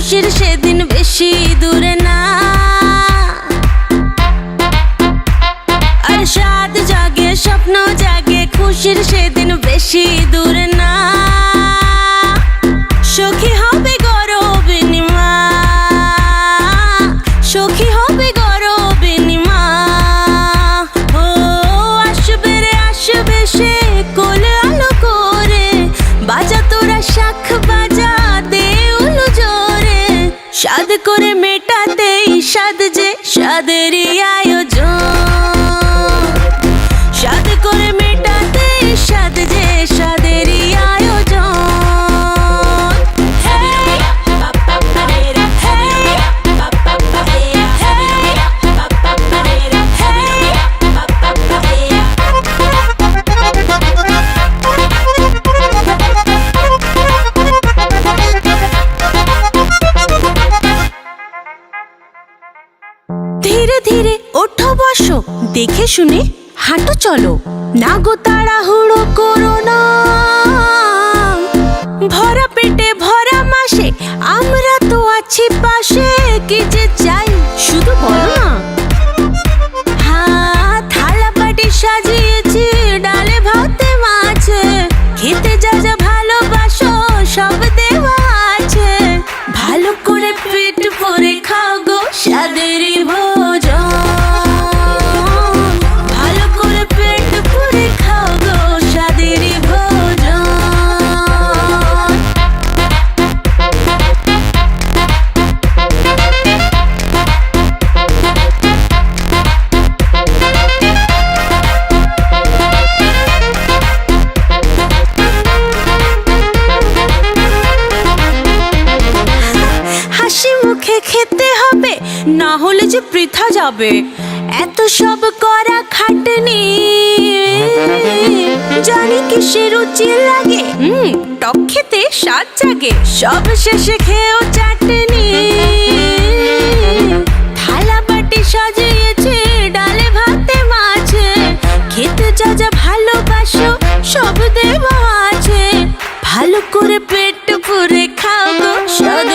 খুশির সেদিন বেশি দূরে না। আর স্বাদ জাগে স্বপ্ন জাগে খুশির সেদিন বেশি দূরে না। সখী হবে গরবিনী মা, সখী হবে গরবিনী মা। ও আসবে রে আসবে সে কোলে আলো করে, বাজা তোরা শাখ বাজা দে উলু জোরে। সাদ করে মেটাতেই সাদ যে সাদেরই আয়োজন, সাদ করে মেটাতেই সাদ যে সাদেরই আয়োজন। ধীরে ধীরে ওঠো বসো, দেখে শুনে হাঁটো চলো, না গো তাড়াহুড়ো করো না। ভরা পেটে ভরা মাসে আমরা তো আছি পাশে, কি যে চাই শুধু বলো না। হ্যাঁ থালা বাটি সাজিয়েছি ডালে ভাতে মাছে, খেতে যা যা ভালোবাসো সব দেওয়া আছে। ভালো করে পেট ভরে খাও গো সাদেরই ভোজন, ভালো করে পেট ভরে খাও গো সাদেরই ভোজন। হাসি মুখে খেতে হবে, না হলে যে বৃথা যাবে এত সব করা খাটনি। জানি কিসে রুচি লাগে, টক খেতে স্বাদ জাগে, সব শেষে খেয়েও চাটনি। থালা বাটি সাজিয়েছে ডালে ভাতে মাছে, খেতে যা যা ভালোবাসো সব দেওয়া আছে। ভালো করে পেট পুরে খাও গো সাদে